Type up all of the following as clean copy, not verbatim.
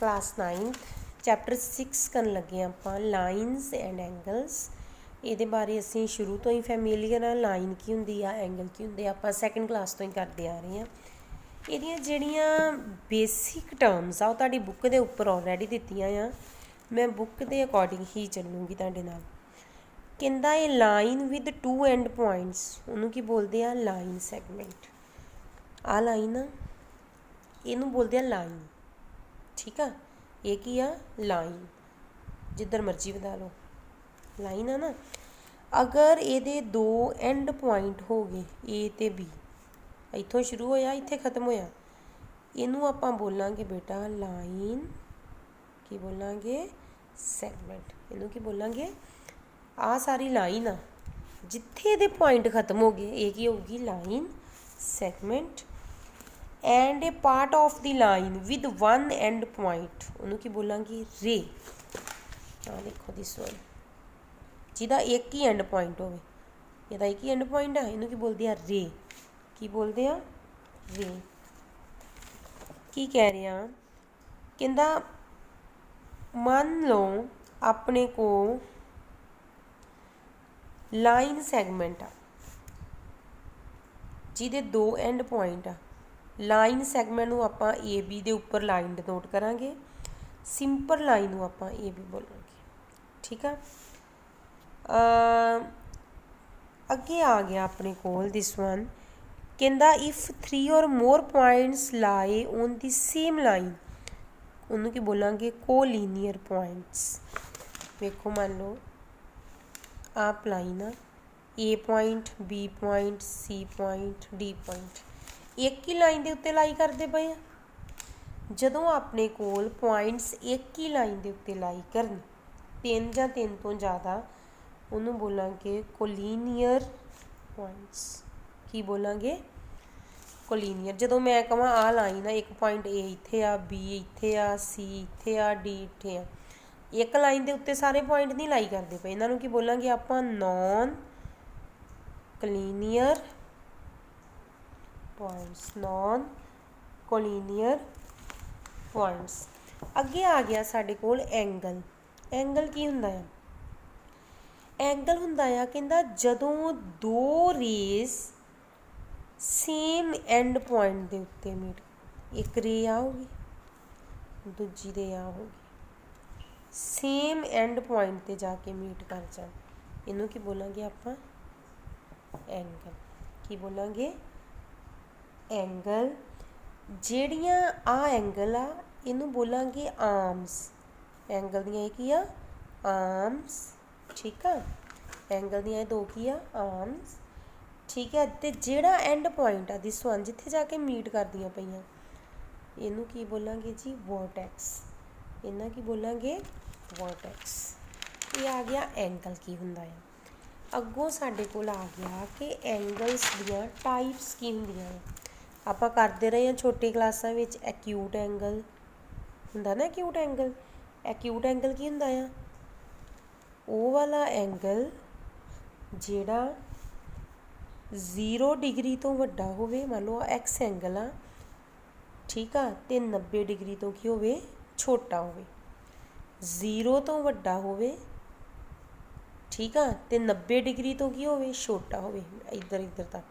Class 9 chapter 6 करन लगे ਆਪਾਂ lines and angles. ਇਹਦੇ ਬਾਰੇ ਅਸੀਂ ਸ਼ੁਰੂ ਤੋਂ ਹੀ ਫੈਮੀਲੀਅਰ ਆ। ਲਾਈਨ ਕੀ ਹੁੰਦੀ ਆ, ਐਂਗਲ ਕੀ ਹੁੰਦੇ ਆ, ਆਪਾਂ ਸੈਕੰਡ ਕਲਾਸ ਤੋਂ ਹੀ ਕਰਦੇ ਆ ਰਹੇ ਹਾਂ। ਇਹਦੀਆਂ ਜਿਹੜੀਆਂ ਬੇਸਿਕ ਟਰਮਸ ਆ ਉਹ ਤੁਹਾਡੀ ਬੁੱਕ ਦੇ ਉੱਪਰ ਆਲਰੇਡੀ ਦਿੱਤੀਆਂ ਆ। ਮੈਂ ਬੁੱਕ ਦੇ ਅਕੋਰਡਿੰਗ ਹੀ ਚੱਲੂੰਗੀ ਤੁਹਾਡੇ ਨਾਲ। ਕਹਿੰਦਾ ਇਹ ਲਾਈਨ ਵਿਦ 2 ਐਂਡ ਪੁਆਇੰਟਸ, ਉਹਨੂੰ ਕੀ ਬੋਲਦੇ ਆ? Line segment. ਆ ਲਾਈਨ ਆ, ਇਹਨੂੰ ਬੋਲਦੇ ਆ ਲਾਈਨ। ठीक है, ये की आ लाइन, जिधर मर्जी बता लो लाइन है ना। अगर ये दो एंड पॉइंट हो गए ए ते बी, इत्थों शुरू होया इत्थे खत्म होया, इनू आपां बोलांगे बेटा लाइन, की बोलांगे सैगमेंट। इनू की बोलांगे आ सारी लाइन आ, जिथे ये पॉइंट खत्म हो गए ये की होगी line segment. And A part of the line with 1 and point, उन्होंने की बोलांगी रे। हाँ देखो दिस वन, जिदा एक ही एंड पॉइंट हो, ये एक ही एंड पॉइंट है, इनू की बोलते हैं रे। की बोलते हैं? रे। की कह रहे हैं? कहता मान लो अपने को लाइन सैगमेंट आ, जिदे 2 एंड पॉइंट आ। लाइन सैगमेंट ਨੂੰ ਆਪਾਂ ए बी ਦੇ ਉੱਪਰ ਲਾਈਨ ਡਿਨੋਟ ਕਰਾਂਗੇ, ਸਿੰਪਲ ਲਾਈਨ ਨੂੰ ਆਪਾਂ ए बी ਬੋਲਾਂਗੇ। ਠੀਕ ਆ, ਅੱਗੇ ਆ ਗਿਆ ਆਪਣੇ ਕੋਲ ਦਿਸ ਵਨ। ਕਹਿੰਦਾ if 3 or more points lie on the same line, ਉਹਨੂੰ ਕੀ ਬੋਲਾਂਗੇ? Collinear points. ਵੇਖੋ ਮੰਨ ਲਓ ਆਪ ਲਾਈਨ ਆ, A point, B point, C point, D point, एक ही लाइन के उत्ते लाई करते पे आ। जदों अपने कोल पॉइंट्स एक ही लाइन के उत्ते लाई करन, 3 या 3 तो ज़्यादा, उन्होंने बोलांगे कोलीनियर पॉइंट्स। की बोलांगे? कोलीनियर। जदों मैं कहां आ लाइन आ, एक पॉइंट ए इत्थे आ, बी इत्थे आ, सी इत्थे आ, डी इत्थे आ, एक लाइन के उत्ते सारे पॉइंट नहीं लाई करते पे, इन्हों की बोलांगे आपां non collinear points, non collinear points. अगे आ गया साडे कोल एंगल। एंगल की हुंदा है? एंगल हुंदा है कहंदा जदों दो रेस सेम एंड पॉइंट दे उत्ते मीट, एक रे आ होगी दूजी दे आ होगी, सेम एंड पॉइंट ते जाके मीट कर जान, इनू की बोलांगे आपां एंगल। की बोलांगे? एंगल। ਜਿਹੜੀਆਂ आ एंगल आ इनू बोलांगे आर्म्स। एंगल दियां की आ? आर्म्स। ठीक है, एंगल दियां दो की आ? आर्म्स। ठीक है, तो जेड़ा एंड पॉइंट आ दिस वन, जिथे जाके मीट करदियां पईयां, इनू की बोलांगे जी? वर्टेक्स। इन्हां की बोलांगे? वर्टेक्स। ये आ गया एंगल की हुंदा है। अगों साडे कोल आ गया कि एंगल्स दियां टाइप्स की हुंदियां है। ਆਪਾਂ ਕਰਦੇ ਰਹੇ ਹਾਂ ਛੋਟੀ ਕਲਾਸਾਂ ਵਿੱਚ ਐਕਿਊਟ ਐਂਗਲ ਹੁੰਦਾ ਨਾ। ਐਕਿਊਟ ਐਂਗਲ, ਐਕਿਊਟ ਐਂਗਲ ਕੀ ਹੁੰਦਾ ਆ? ਉਹ ਵਾਲਾ ਐਂਗਲ ਜਿਹੜਾ 0 ਡਿਗਰੀ ਤੋਂ ਵੱਡਾ ਹੋਵੇ, ਮੰਨ ਲਓ ਐਕਸ ਐਂਗਲ ਆ, ਠੀਕ ਆ, ਤੇ 90 ਡਿਗਰੀ ਤੋਂ ਕੀ ਹੋਵੇ? ਛੋਟਾ ਹੋਵੇ। 0 ਤੋਂ ਵੱਡਾ ਹੋਵੇ, ਠੀਕ ਆ, ਤੇ 90 ਡਿਗਰੀ ਤੋਂ ਕੀ ਹੋਵੇ? ਛੋਟਾ ਹੋਵੇ, ਇੱਧਰ ਤੱਕ।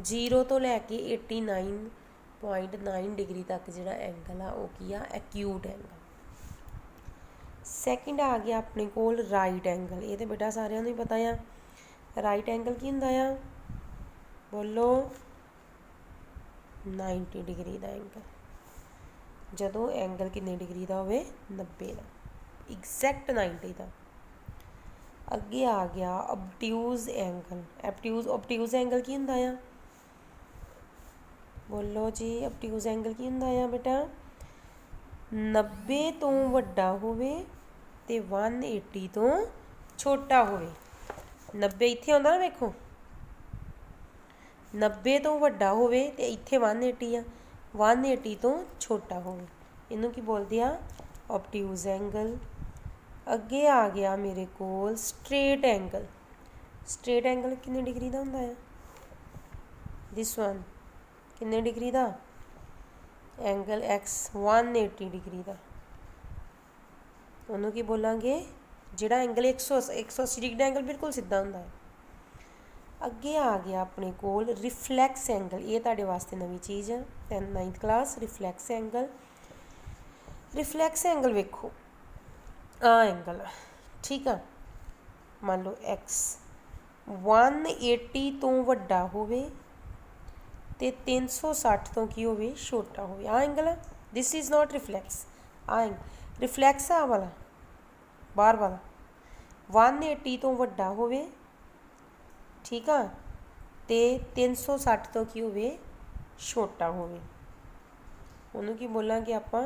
0 ਤੋਂ ਲੈ ਕੇ 89.9 डिग्री तक ਜਿਹੜਾ एंगल आ वो की आ? Acute angle. सैकेंड आ गया अपने कोल राइट एंगल। ये तो बेटा सारिਆਂ ਨੂੰ ਹੀ पता आ। राइट एंगल की ਹੁੰਦਾ आ? बोलो 90 डिग्री का एंगल। ਜਦੋਂ एंगल कितने डिग्री का होवे? 90 का, एग्जैक्ट 90 का। ਅੱਗੇ आ गया ऑब्ट्यूज एंगल। ऑब्ट्यूज एंगल की ਹੁੰਦਾ ਆ? बोलो जी, ऑब्ट्यूज एंगल की ਹੁੰਦਾ ਆ बेटा? 90 ਤੋਂ ਵੱਡਾ ਹੋਵੇ ਤੇ 180 ਤੋਂ ਛੋਟਾ ਹੋਵੇ। 90 ਇੱਥੇ ਆਉਂਦਾ ਨਾ, ਵੇਖੋ 90 ਤੋਂ ਵੱਡਾ ਹੋਵੇ ਤੇ ਇੱਥੇ 180 ਆ, 180 ਤੋਂ ਛੋਟਾ ਹੋਵੇ, ਇਹਨੂੰ ਕੀ ਬੋਲਦੇ ਆ? Obtuse angle. ਅੱਗੇ ਆ ਗਿਆ ਮੇਰੇ ਕੋਲ स्ट्रेट एंगल। स्ट्रेट एंगल कितने डिग्री का ਹੁੰਦਾ ਆ? दिस वन कितने डिग्री का? एंगल एक्स 180 डिग्री का ਉਹਨੂੰ ਕੀ ਬੋਲਾਂਗੇ ਜਿਹੜਾ ਐਂਗਲ 180 डिग्री एंगल बिल्कुल सीधा ਹੁੰਦਾ है। ਅੱਗੇ ਆ ਗਿਆ ਆਪਣੇ ਕੋਲ ਰਿਫਲੈਕਸ ਐਂਗਲ। ਇਹ ਤੁਹਾਡੇ ਵਾਸਤੇ ਨਵੀਂ ਚੀਜ਼ ਹੈ 9th ਕਲਾਸ। ਰਿਫਲੈਕਸ ਐਂਗਲ ਵੇਖੋ ਆ ਐਂਗਲ ਠੀਕ ਆ। ਮੰਨ ਲਓ x 180 ਤੋਂ ਵੱਡਾ ਹੋਵੇ ਤੇ 360 ਤੋਂ ਕੀ ਹੋਵੇ ਛੋਟਾ ਹੋਵੇ। ਆ angle this is not reflex. ਆ ਰਿਫਲੈਕਸ ਆ ਵਾਲਾ ਬਾਹਰ ਵਾਲਾ 180 ਤੋਂ ਵੱਡਾ ਹੋਵੇ ਠੀਕ ਆ ਤੇ 360 ਤੋਂ ਕੀ ਹੋਵੇ ਛੋਟਾ ਹੋਵੇ। ਉਹਨੂੰ ਕੀ ਬੋਲਾਂਗੇ ਆਪਾਂ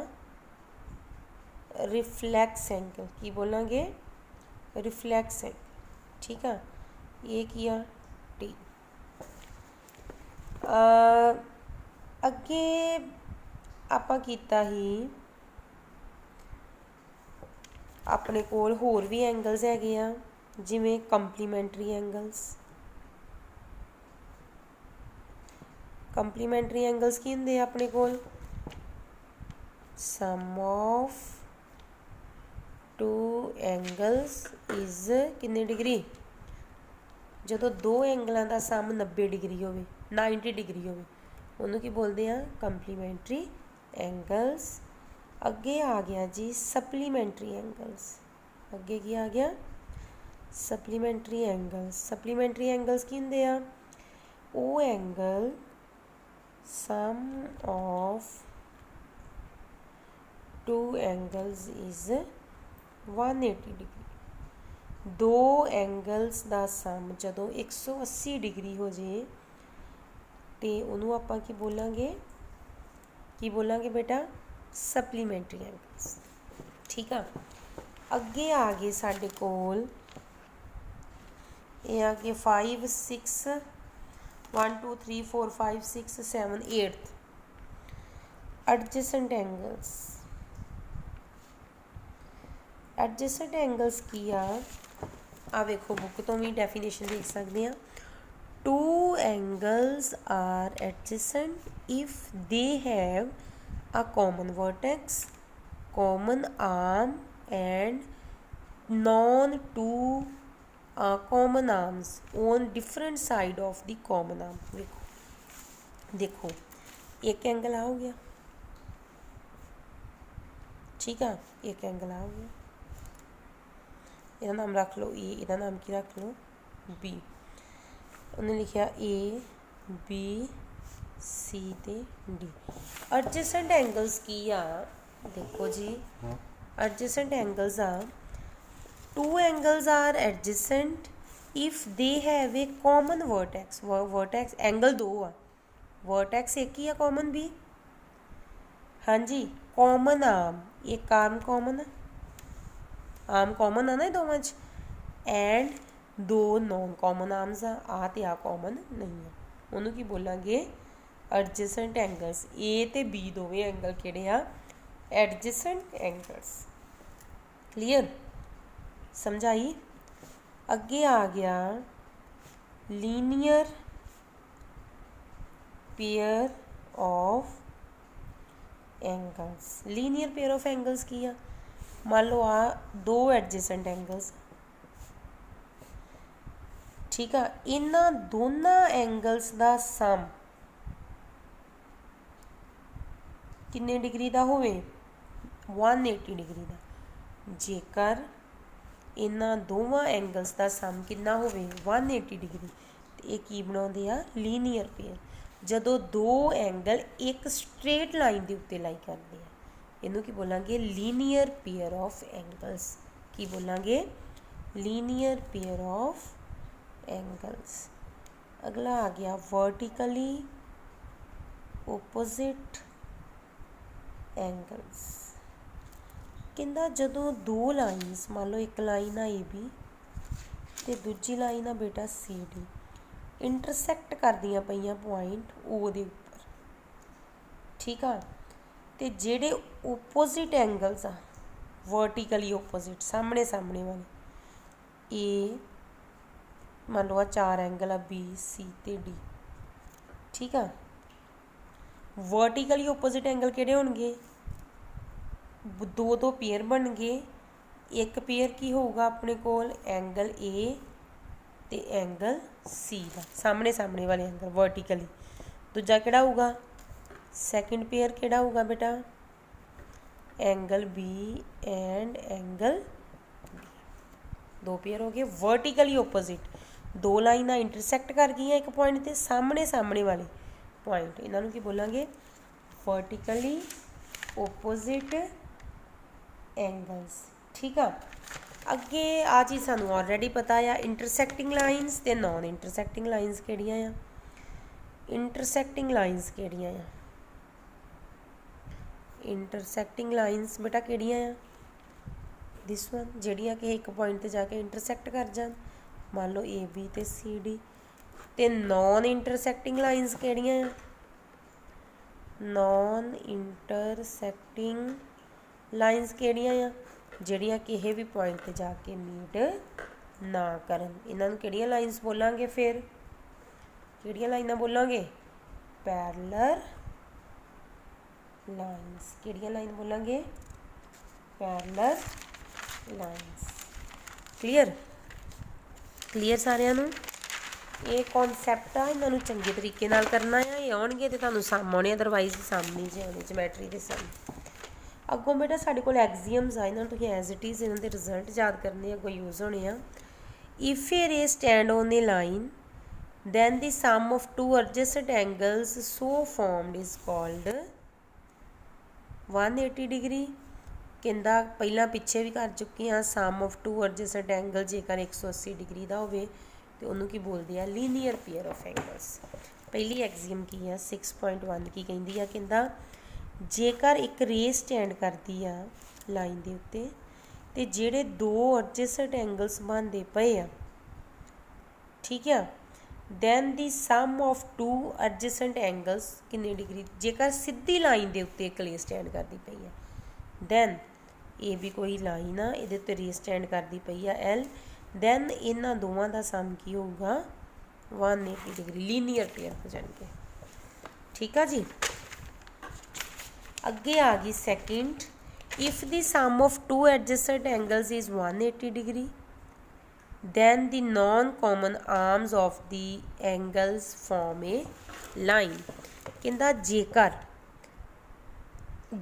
ਰਿਫਲੈਕਸ ਐਂਗਲ। ਕੀ ਬੋਲਾਂਗੇ ਰਿਫਲੈਕਸ ਐਂਗਲ ਠੀਕ ਆ। ਇਹ ਕੀ ਆ ਟੀ। ਅੱਗੇ ਆਪਾਂ ਕੀਤਾ ਹੀ ਆਪਣੇ ਕੋਲ ਹੋਰ ਵੀ ਐਂਗਲਸ ਹੈਗੇ ਆ ਜਿਵੇਂ ਕੰਪਲੀਮੈਂਟਰੀ ਐਂਗਲਸ। ਕੰਪਲੀਮੈਂਟਰੀ ਐਂਗਲਸ ਕੀ ਹੁੰਦੇ ਆ ਆਪਣੇ ਕੋਲ ਸਮ ਆਫ ਟੂ ਐਂਗਲਸ ਇਜ਼ ਕਿੰਨੀ ਡਿਗਰੀ ਜਦੋਂ ਦੋ ਐਂਗਲਾਂ ਦਾ ਸਮ 90 ਡਿਗਰੀ ਹੋਵੇ 90 ਡਿਗਰੀ ਹੋਵੇ ਉਹਨੂੰ ਕੀ ਬੋਲਦੇ ਆ ਕੰਪਲੀਮੈਂਟਰੀ ਐਂਗਲਸ। ਅੱਗੇ ਆ ਗਿਆ ਜੀ ਸਪਲੀਮੈਂਟਰੀ ਐਂਗਲਸ। ਅੱਗੇ ਕੀ ਆ ਗਿਆ ਸਪਲੀਮੈਂਟਰੀ ਐਂਗਲਸ। ਸਪਲੀਮੈਂਟਰੀ ਐਂਗਲਸ ਕੀ ਹੁੰਦੇ ਆ ਉਹ angle sum of two angles is 180 degree. ਦੋ ਐਂਗਲਸ ਦਾ ਸਮ ਜਦੋਂ 180 ਡਿਗਰੀ ਹੋ ਜੇ ਤੇ ਉਹਨੂੰ ਆਪਾਂ ਕੀ ਬੋਲਾਂਗੇ ਬੇਟਾ ਸਪਲੀਮੈਂਟਰੀ ਐਂਗਲਸ ਠੀਕ ਆ। ਅੱਗੇ ਆ ਗਏ ਸਾਡੇ ਕੋਲ ਇਹ ਆ ਗਏ 5 6 1 2 3 4 5 6 7 8th adjacent angles. Adjacent angles ਕੀ ਆ ਵੇਖੋ ਬੁੱਕ ਤੋਂ ਵੀ ਡੈਫੀਨੇਸ਼ਨ ਦੇਖ ਸਕਦੇ ਆ। Two angles are adjacent if they have a common vertex, common arm and non two common arms on different side of the common arm। देखो एक एंगल आ हो गया ठीक है। एक एंगल आ हो गया ਇਹਦਾ ਨਾਮ ਰੱਖ ਲਓ ए। ਇਹਦਾ ਨਾਮ ਕੀ ਰੱਖ ਲਓ B। ਉਹਨੇ ਲਿਖਿਆ A B C ਤੇ D। ਐਡਜੈਸੈਂਟ ਐਂਗਲਸ ਕੀ ਆ ਦੇਖੋ ਜੀ ਐਡਜੈਸੈਂਟ ਐਂਗਲਸ ਆ two angles are adjacent if they have a common vertex. Vertex angle ਦੋ ਆ ਵਰਟੈਕਸ ਇੱਕ ਹੀ ਆ ਕਾਮਨ ਵੀ ਹਾਂਜੀ ਕਾਮਨ ਆਰਮ ਇੱਕ ਆਰਮ ਕਾਮਨ ਆਰਮ ਕਾਮਨ ਆ ਨਾ ਇਹ ਦੋਵਾਂ 'ਚ ਐਂਡ ਦੋ ਨੋਨ ਕਾਮਨ ਆਰਮਸ ਆ ਤੇ ਆ ਕਾਮਨ ਨਹੀਂ ਆ। ਉਹਨੂੰ ਕੀ ਬੋਲਾਂਗੇ ਐਡਜੈਸੈਂਟ ਐਂਗਲਸ। A ਤੇ B ਦੋਵੇਂ ਐਂਗਲ ਕਿਹੜੇ ਆ ਐਡਜੈਸੈਂਟ ਐਂਗਲਸ। ਕਲੀਅਰ ਸਮਝਾਈ। ਅੱਗੇ ਆ ਗਿਆ linear pair of angles. Linear pair of angles ਕੀ ਆ ਮੰਨ ਲਓ ਆ ਦੋ ਐਡਜੈਸੈਂਟ ਐਂਗਲਸ ਠੀਕ ਆ। ਇਹਨਾਂ ਦੋਨਾਂ ਐਂਗਲਸ ਦਾ ਸਮ ਕਿੰਨੇ ਡਿਗਰੀ ਦਾ ਹੋਵੇ 180 ਡਿਗਰੀ ਦਾ। ਜੇਕਰ ਇਹਨਾਂ ਦੋਵਾਂ ਐਂਗਲਸ ਦਾ ਸਮ ਕਿੰਨਾ ਹੋਵੇ 180 ਡਿਗਰੀ ਤੇ ਇਹ ਕੀ ਬਣਾਉਂਦੇ ਆ ਲੀਨੀਅਰ ਪੇਅਰ। ਜਦੋਂ ਦੋ ਐਂਗਲ ਇੱਕ ਸਟ੍ਰੇਟ ਲਾਈਨ ਦੇ ਉੱਤੇ ਲਾਈ ਕਰਦੇ ਆ ਇਹਨੂੰ ਕੀ ਬੋਲਾਂਗੇ ਲੀਨੀਅਰ ਪੇਅਰ ਆਫ ਐਂਗਲਸ। ਕੀ ਬੋਲਾਂਗੇ ਲੀਨੀਅਰ ਪੇਅਰ ਆਫ ਐਂਗਲਸ। ਅਗਲਾ ਆ ਗਿਆ ਵਰਟੀਕਲੀ ਓਪੋਜ਼ਿਟ ਐਂਗਲਸ। ਕਹਿੰਦਾ ਜਦੋਂ ਦੋ ਲਾਈਨਸ ਮੰਨ ਲਓ ਇੱਕ ਲਾਈਨ ਆ ਏ ਬੀ ਤੇ ਦੂਜੀ ਲਾਈਨ ਆ ਬੇਟਾ ਸੀ ਡੀ ਇੰਟਰਸੈਕਟ ਕਰਦੀਆਂ ਪਈਆਂ ਪੁਆਇੰਟ ਓ ਦੇ ਉੱਪਰ ਠੀਕ ਆ। ਤੇ ਜਿਹੜੇ ਓਪੋਜ਼ਿਟ ਐਂਗਲਸ ਆ ਵਰਟੀਕਲੀ ਓਪੋਜ਼ਿਟ ਸਾਹਮਣੇ ਵਾਲੇ ਏ ਮੰਨ ਲਓ ਆ ਚਾਰ ਐਂਗਲ ਆ ਬੀ ਸੀ ਤੇ ਡੀ ਠੀਕ ਆ। वर्टिकली ओपोजिट एंगल किहड़े होणगे, दो पेयर बन गए। एक पेयर की होगा अपने कोल एंगल ए ते एंगल सी का, सामने सामने वाले एंगल वर्टिकली। दूजा किहड़ा होगा, सैकेंड पेयर किहड़ा होगा बेटा, angle B and angle B. दो पेयर हो गए वर्टिकली ओपोजिट, दो लाइनां इंटरसैक्ट कर गई एक पॉइंट ते सामने सामने वाले पॉइंट, इन्हों की बोलांगे वर्टिकली ओपोजिट एंगल्स। ठीक है, अगे आ चीज़ सानू ऑलरेडी पता आ, इंटरसैक्टिंग लाइनस ते नॉन इंटरसैक्टिंग लाइनस किहड़ियां आ। इंटरसैक्टिंग लाइनस किहड़ियां आ, इंटरसैक्टिंग लाइनस बेटा किहड़ियां आ, दिस वन, जिहड़ियां कि एक पॉइंट ते जाके इंटरसैक्ट कर जान, मान लो ए बी ते सी डी। ते नॉन इंटरसैक्टिंग लाइनस किहड़ियां आ, नॉन इंटरसैक्टिंग लाइनस किहड़ियां आ, जिहड़ियां किसी भी पॉइंट ते जाके मीट ना करन, इन्हां नूं किहड़ियां लाइनस बोलांगे, फिर किहड़ियां लाइनां बोलांगे, पैरलर लाइनस। किहड़ियां लाइन बोलांगे, पैरलर लाइनस। क्लीयर, क्लीयर सारिਆਂ ਨੂੰ। ਇਹ कॉन्सैप्ट आ, इन्हां नूं चंगे तरीके नाल करना है, ये आउणगे ते तुहानूं सम आउणे, अदरवाइज सम नहीं जे आउणे ज्योमैट्री दे सम। अगों बेटा साडे कोल एक्सियम्स आ, इन्हां नूं तुसीं एज इट इज़ इन्हां दे रिजल्ट याद करने, अगों यूज़ होने आ। इफ ए रे stand on A line then the sum of two adjacent angles so formed is called 180 degree. कहता पहला पिछे भी कर चुकी हाँ, सम ऑफ टू एडजेसेंट एंगल जेकर 180 डिग्री का होवे तो उन्होंने की बोलते हैं लीनियर पेयर ऑफ एंगल्स। पहली एक्सियम की है 6.1 की कहती है, कहता जेकर एक रे स्टैंड करती है लाइन के उत्ते ते जेड़े दो एडजेसेंट एंगल्स बनते पे आ, ठीक है, then the sum of two adjacent angles कितने डिग्री, जेकर सीधी लाइन के उत्ते एक रे स्टैंड करती पई है, दैन ये भी कोई लाइन आ, ये उत्ते रे स्टैंड करती पई है एल, दैन इन्हां दोवां दा सम की होगा 180 डिग्री, लीनियर पेयर हो जाएंगे। ठीक है जी, अगे आ गई second, if the sum of two adjacent angles is 180 degree then the non-common arms of the angles form a line। कहता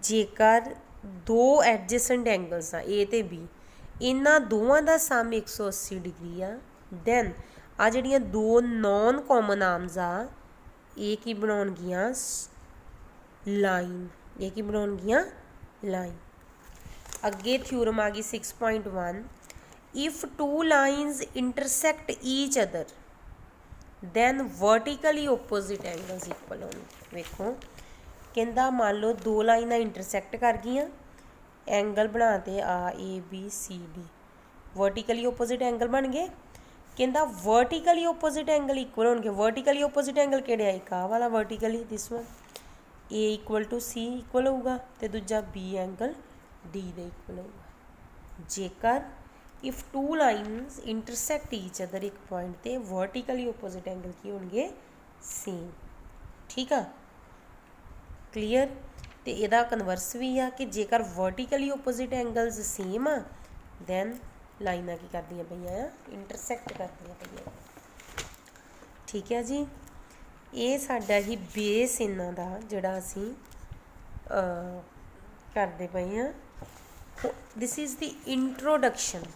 जेकर दो एडजेसेंट एंगल्स आ ए ते बी, इन्हां दोवां दा सम 180 डिग्री आ, दैन आ जिहड़ियां दो नॉन कॉमन आर्म्स आ ये की बनाउणगियां लाइन, ये की बनाउणगियां लाइन। अगे थ्योरम आ गई 6.1, if two lines intersect each other then vertically opposite angles equal होंगे। देखो कहता मान लो दो लाइनां इंटरसैक्ट कर गई, एंगल बनाते आ A B C D, vertically opposite angle बन गए। कहता वर्टिकली ओपोजिट एंगल इक्वल होंगे, वर्टिकली ओपोजिट एंगल केड़े आ, एक आ वाला vertically this one, A equal to C equal होगा, तो दूजा बी एंगल डी दे इक्वल होगा। जेकर if two lines intersect each other एक पॉइंट ते वर्टिकली ओपोजिट एंगल की होंगे सेम। ठीक है, क्लीयर। तो यदा कन्वर्स भी आ कि जेकर वर्टिकली ओपोजिट एंगल्स सेम आ दैन लाइनां की करदियां पईयां आ, इंटरसैक्ट करदियां पईयां। ठीक है जी, ये साडा ही बेस इन्हां दा जिहड़ा असीं करदे पए आ। This is the introduction,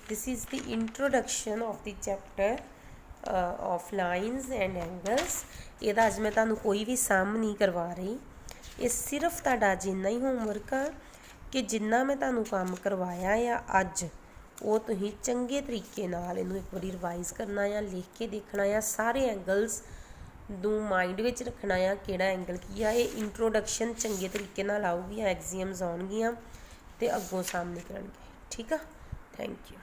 this is the introduction of the chapter of lines and angles। ਇਹਦਾ ਅੱਜ ਮੈਂ ਤੁਹਾਨੂੰ ਕੋਈ ਵੀ ਸਮ ਨਹੀਂ ਕਰਵਾ ਰਹੀ, ਇਹ ਸਿਰਫ ਤੁਹਾਡਾ ਜਿੰਨਾ ਹੀ ਹੋਮਵਰਕ ਆ ਕਿ ਜਿੰਨਾ ਮੈਂ ਤੁਹਾਨੂੰ ਕੰਮ ਕਰਵਾਇਆ ਆ ਅੱਜ ਉਹ ਤੁਸੀਂ ਚੰਗੇ ਤਰੀਕੇ ਨਾਲ ਇਹਨੂੰ ਇੱਕ ਵਾਰੀ ਰਿਵਾਈਜ਼ ਕਰਨਾ ਆ, ਲਿਖ ਕੇ ਦੇਖਣਾ ਆ, ਸਾਰੇ ਐਂਗਲਸ ਨੂੰ ਮਾਈਂਡ ਵਿੱਚ ਰੱਖਣਾ ਆ ਕਿਹੜਾ ਐਂਗਲ ਕੀ ਆ। ਇਹ ਇੰਟਰੋਡਕਸ਼ਨ ਚੰਗੇ ਤਰੀਕੇ ਨਾਲ ਆਊਗੀ, ਐਗਜ਼ੀਅਮਸ ਆਉਣਗੀਆਂ ਤੇ ਅੱਗੋਂ ਸਾਹਮਣੇ ਕਰਨਗੇ। ਠੀਕ ਆ, थैंक यू।